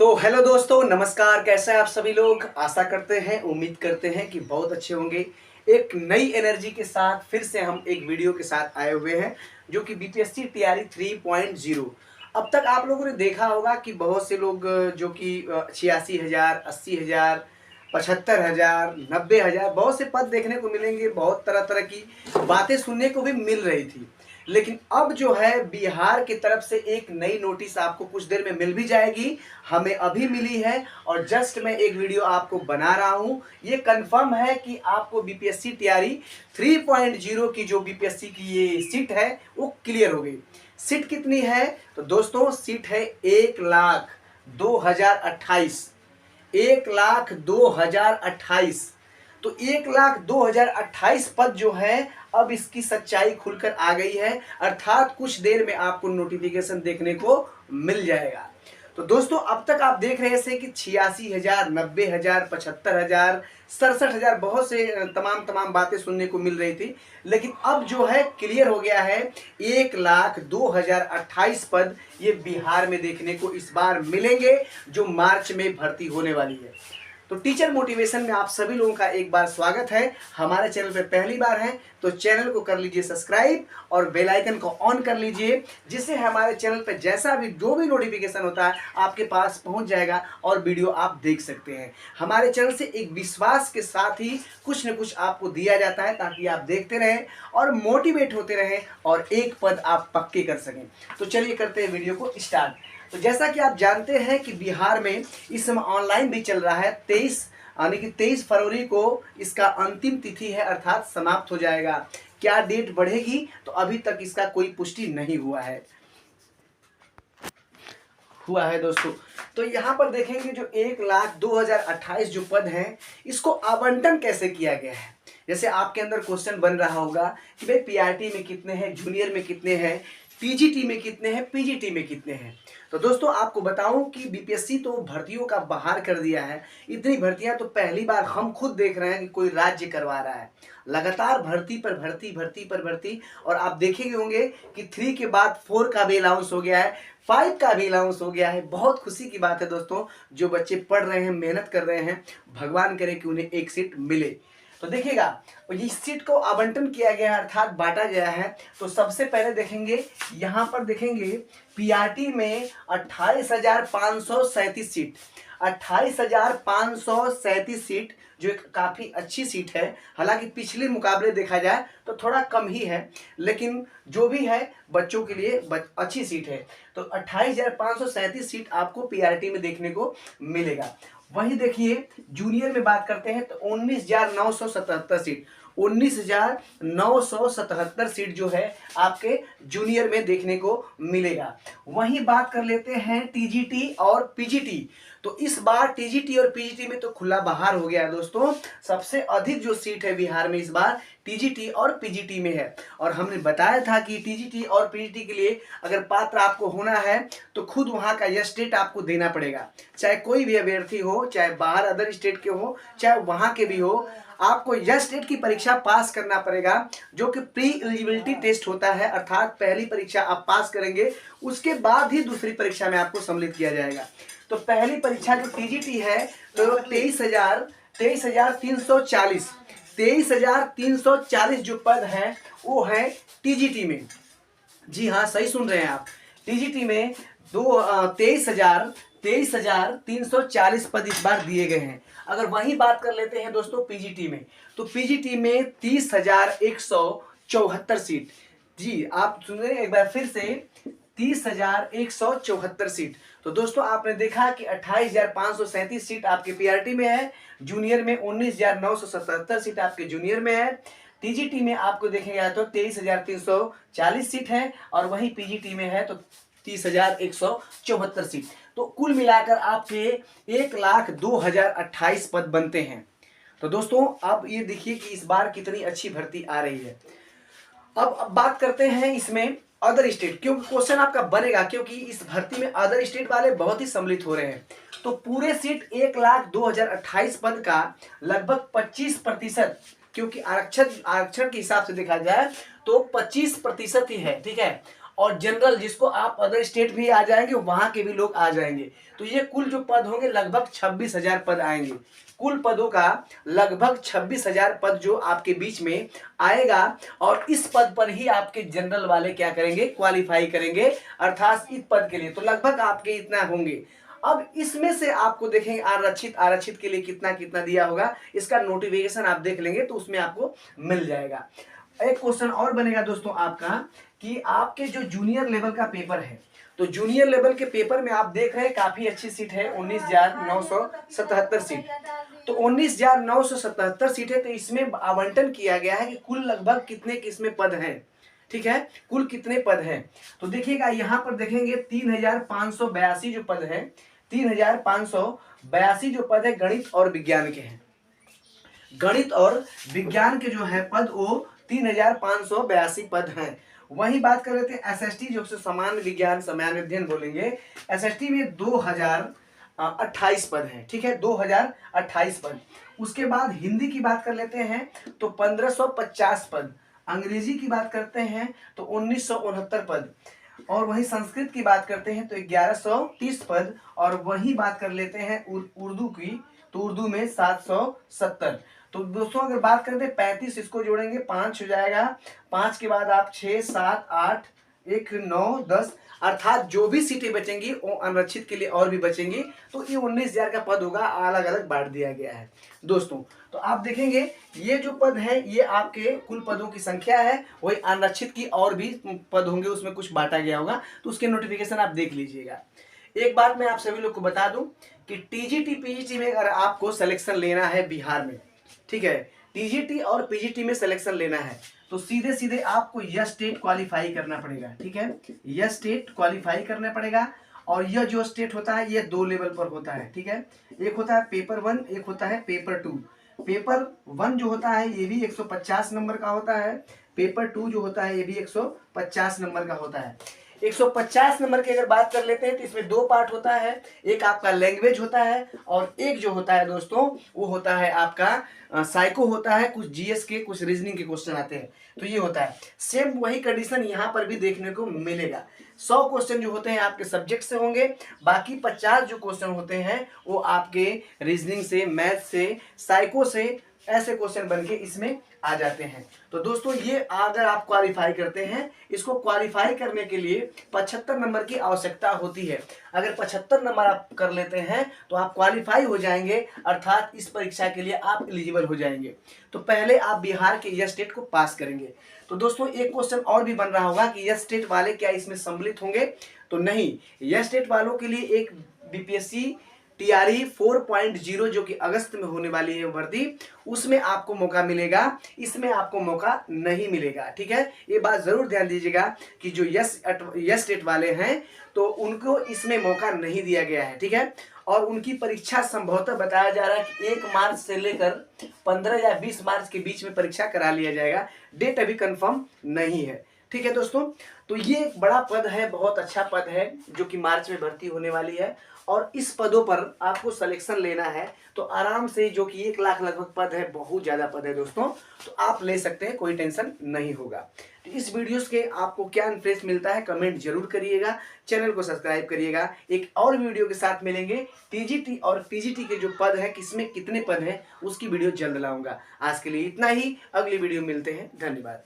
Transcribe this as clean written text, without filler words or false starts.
तो हेलो दोस्तों, नमस्कार। कैसे हैं आप सभी लोग? आशा करते हैं, उम्मीद करते हैं कि बहुत अच्छे होंगे। एक नई एनर्जी के साथ फिर से हम एक वीडियो के साथ आए हुए हैं, जो कि बीपीएससी टीआरई 3.0। अब तक आप लोगों ने देखा होगा कि बहुत से लोग जो कि 86,000, 80,000, 75,000, 90,000 बहुत से पद देखने को मिलेंगे। बहुत तरह तरह की बातें सुनने को भी मिल रही थी। लेकिन अब जो है बिहार की तरफ से एक नई नोटिस आपको कुछ देर में मिल भी जाएगी। हमें अभी मिली है और जस्ट मैं एक वीडियो आपको बना रहा हूं। ये कंफर्म है कि आपको बीपीएससी तैयारी 3.0 की जो बीपीएससी की ये सीट है वो क्लियर हो गई। सीट कितनी है? तो दोस्तों सीट है 1,02,028। 1,02,028। तो 1,02,028 पद जो है अब इसकी सच्चाई खुलकर आ गई है, अर्थात कुछ देर में आपको नोटिफिकेशन देखने को मिल जाएगा। तो दोस्तों अब तक आप देख रहे थे कि 86,000, 90,000, 75,000, 67,000 बहुत से तमाम बातें सुनने को मिल रही थी। लेकिन अब जो है क्लियर हो गया है, 1,02,028 पद ये बिहार में देखने को इस बार मिलेंगे, जो मार्च में भर्ती होने वाली है। तो टीचर मोटिवेशन में आप सभी लोगों का एक बार स्वागत है। हमारे चैनल पे पहली बार है तो चैनल को कर लीजिए सब्सक्राइब और बेल आइकन को ऑन कर लीजिए, जिससे हमारे चैनल पे जैसा भी जो भी नोटिफिकेशन होता है आपके पास पहुंच जाएगा और वीडियो आप देख सकते हैं। हमारे चैनल से एक विश्वास के साथ ही कुछ न कुछ आपको दिया जाता है, ताकि आप देखते रहें और मोटिवेट होते रहें और एक पद आप पक्के कर सकें। तो चलिए करते हैं वीडियो को स्टार्ट। तो जैसा कि आप जानते हैं कि बिहार में इस समय ऑनलाइन भी चल रहा है। 23 फरवरी को इसका अंतिम तिथि है, अर्थात समाप्त हो जाएगा। क्या डेट बढ़ेगी तो अभी तक इसका कोई पुष्टि नहीं हुआ है दोस्तों। तो यहाँ पर देखेंगे जो 1,02,028 जो पद हैं, इसको आवंटन कैसे किया गया है। जैसे आपके अंदर क्वेश्चन बन रहा होगा कि भाई पीआरटी में कितने हैं, जूनियर में कितने हैं, टीजीटी में कितने हैं, पीजीटी में कितने हैं। तो दोस्तों आपको बताऊं कि बीपीएससी तो भर्तियों का बाहर कर दिया है। इतनी भर्तियां तो पहली बार हम खुद देख रहे हैं कि कोई राज्य करवा रहा है। लगातार भर्ती पर भर्ती। और आप देखेंगे होंगे कि 3 के बाद 4 का भी अलाउंस हो गया है, 5 का भी अलाउंस हो गया है। बहुत खुशी की बात है दोस्तों, जो बच्चे पढ़ रहे हैं, मेहनत कर रहे हैं, भगवान करे कि उन्हें एक सीट मिले। तो देखिएगा इस सीट को आवंटन किया गया है, अर्थात बांटा गया है। तो सबसे पहले देखेंगे, यहाँ पर देखेंगे पीआरटी में 28,537 सीट। 28,537 सीट जो एक काफ़ी अच्छी सीट है। हालांकि पिछले मुकाबले देखा जाए तो थोड़ा कम ही है, लेकिन जो भी है बच्चों के लिए अच्छी सीट है। तो 28,537 सीट आपको पीआरटी में देखने को मिलेगा। वहीं देखिए जूनियर में बात करते हैं तो 19,977 सीट। 19,977 सीट जो है आपके जूनियर में देखने को मिलेगा। वहीं बात कर लेते हैं टीजीटी और पीजीटी। तो इस बार टीजीटी और पीजीटी में तो खुला बाहर हो गया है दोस्तों। सबसे अधिक जो सीट है बिहार में इस बार टीजीटी और पीजीटी में है। और हमने बताया था कि टीजीटी और पीजीटी के लिए अगर पात्र आपको होना है तो खुद वहां का यह स्टेट आपको देना पड़ेगा। चाहे कोई भी अभ्यर्थी हो, चाहे बाहर अदर स्टेट के हो, चाहे वहां के भी हो, आपको यह स्टेट की परीक्षा पास करना पड़ेगा, जो कि प्री एलिजिबिलिटी टेस्ट होता है। अर्थात पहली परीक्षा आप पास करेंगे, उसके बाद ही दूसरी परीक्षा में आपको सम्मिलित किया जाएगा। तो पहली परीक्षा जो टीजीटी है तो 23,340 जो पद हैं वो है टीजीटी में। जी हाँ, सही सुन रहे हैं आप। टीजीटी में 23,340 पद इस बार दिए गए हैं। अगर वही बात कर लेते हैं दोस्तों पीजीटी में, तो पीजीटी में 30,174 सीट। जी आप सुन रहे हैं एक बार फिर से, 30,174 सीट। तो दोस्तों आपने देखा कि 28,537 सीट आपके पीआरटी में है, जूनियर में 19,977 सीट आपके जूनियर में है। टीजीटी में आपको देखेंगे तो 23,340 सीट है और वहीं पीजीटी में है तो 30,174 सीट। तो कुल मिलाकर आपके 1,02,028 पद बनते हैं। तो दोस्तों अब ये देखिए कि इस बार कितनी अच्छी भर्ती आ रही है। अब बात करते हैं इसमें अदर स्टेट, क्योंकि क्वेश्चन आपका बनेगा, क्योंकि इस भर्ती में अदर स्टेट वाले बहुत ही सम्मिलित हो रहे हैं। तो पूरे सीट 1,02,028 पद का लगभग 25%, क्योंकि आरक्षण के हिसाब से देखा जाए तो 25% ही है, ठीक है। और जनरल जिसको आप अदर स्टेट भी आ जाएंगे वहां के भी लोग आ जाएंगे। तो ये कुल जो पद होंगे लगभग 26,000 पद आएंगे। कुल पदों का लगभग 26,000 पद जो आपके बीच में आएगा और इस पद पर ही आपके जनरल वाले क्या करेंगे, क्वालिफाई करेंगे, अर्थात इस पद के लिए तो लगभग आपके इतना होंगे। अब इसमें से आपको देखेंगे आरक्षित, आरक्षित के लिए कितना कितना दिया होगा, इसका नोटिफिकेशन आप देख लेंगे तो उसमें आपको मिल जाएगा। एक क्वेश्चन और बनेगा दोस्तों आपका कि आपके जो जूनियर लेवल का पेपर है, तो जूनियर लेवल के पेपर में आप देख रहे हैं काफी अच्छी सीट है, 19,977 सीट। तो 19,977 सीट है, तो इसमें आवंटन किया गया है कि कुल लगभग कितने किसमें पद हैं, ठीक है, कुल कितने पद हैं। तो देखिएगा यहाँ पर देखेंगे 3,582 जो पद हैं, 3,582 जो पद है गणित और विज्ञान के हैं। गणित और विज्ञान के जो है पद वो 3,582 पद हैं। वही बात कर रहे थे एसएसटी जो सामान्य विज्ञान सामान्य अध्ययन बोलेंगे, एसएसटी में 2028 पद हैं, ठीक है, 2028 पद। उसके बाद हिंदी की बात कर लेते हैं तो 1550 पद, अंग्रेजी की बात करते हैं तो 1969 पद, और वही संस्कृत की बात करते हैं तो 1130 पद, और वही बात कर लेते हैं उर्दू की तो उर्दू में 770। तो दोस्तों अगर बात करते हैं 35 इसको जोड़ेंगे 5 हो जाएगा, 5 के बाद आप 6 7 8 1 9 10, अर्थात जो भी सीटें बचेंगी वो अनारक्षित के लिए और भी बचेंगी। तो ये 19,000 का पद होगा, अलग अलग बांट दिया गया है दोस्तों। तो आप देखेंगे ये जो पद है ये आपके कुल पदों की संख्या है, वही अनारक्षित की और भी पद होंगे उसमें कुछ बांटा गया होगा, तो उसके नोटिफिकेशन आप देख लीजिएगा। एक बात मैं आप सभी लोग को बता दूं कि टीजीटी पीजीटी में अगर आपको सिलेक्शन लेना है बिहार में, ठीक है, टीजीटी और पीजीटी में सिलेक्शन लेना है तो सीधे सीधे आपको यह स्टेट क्वालिफाई करना पड़ेगा, ठीक है, यह स्टेट क्वालिफाई करना पड़ेगा। और यह जो स्टेट होता है ये 2 लेवल पर होता है, ठीक है, एक होता है पेपर 1, एक होता है पेपर 2। पेपर 1 जो होता है ये भी 150 नंबर का होता है, पेपर 2 जो होता है ये भी 150 नंबर का होता है। 150 नंबर की अगर बात कर लेते हैं तो इसमें 2 पार्ट होता है, एक आपका लैंग्वेज होता है और एक जो होता है दोस्तों वो होता है आपका साइको होता है, कुछ जीएस के कुछ रीजनिंग के क्वेश्चन आते हैं। तो ये होता है सेम वही कंडीशन यहाँ पर भी देखने को मिलेगा। 100 क्वेश्चन जो होते हैं आपके सब्जेक्ट से होंगे, बाकी 50 जो क्वेश्चन होते हैं वो आपके रीजनिंग से, मैथ से, साइको से, ऐसे क्वेश्चन बनके इसमें आ जाते हैं। तो दोस्तों ये अगर आप क्वालिफाई करते हैं, इसको क्वालिफाई करने के लिए 75 नंबर की आवश्यकता होती है। अगर 75 नंबर आप कर लेते हैं तो आप क्वालिफाई हो जाएंगे, अर्थात इस परीक्षा के लिए आप एलिजिबल हो जाएंगे। तो पहले आप बिहार के यह स्टेट को पास करेंगे। तो दोस्तों एक क्वेश्चन और भी बन रहा होगा कि यह स्टेट वाले क्या इसमें सम्मिलित होंगे, तो नहीं, यह स्टेट वालों के लिए एक बीपीएससी टीआरई 4.0 जो कि अगस्त में होने वाली है भर्ती, उसमें आपको मौका मिलेगा, इसमें आपको मौका नहीं मिलेगा, ठीक है। ये बात जरूर ध्यान दीजिएगा कि जो यस स्टेट वाले हैं तो उनको इसमें मौका नहीं दिया गया है, ठीक है। और उनकी परीक्षा संभवतः बताया जा रहा है कि 1 मार्च से लेकर 15 या 20 मार्च के बीच में परीक्षा करा लिया जाएगा, डेट अभी कंफर्म नहीं है, ठीक है दोस्तों। तो ये एक बड़ा पद है, बहुत अच्छा पद है जो कि मार्च में भर्ती होने वाली है, और इस पदों पर आपको सिलेक्शन लेना है तो आराम से, जो कि 1 लाख लगभग पद है, बहुत ज़्यादा पद है दोस्तों, तो आप ले सकते हैं, कोई टेंशन नहीं होगा। तो इस वीडियोस के आपको क्या इंटरेस्ट मिलता है कमेंट जरूर करिएगा, चैनल को सब्सक्राइब करिएगा। एक और वीडियो के साथ मिलेंगे, टीजीटी और पीजीटी के जो पद है, किसमें कितने पद हैं, उसकी वीडियो जल्द लाऊंगा। आज के लिए इतना ही, अगली वीडियो मिलते हैं, धन्यवाद।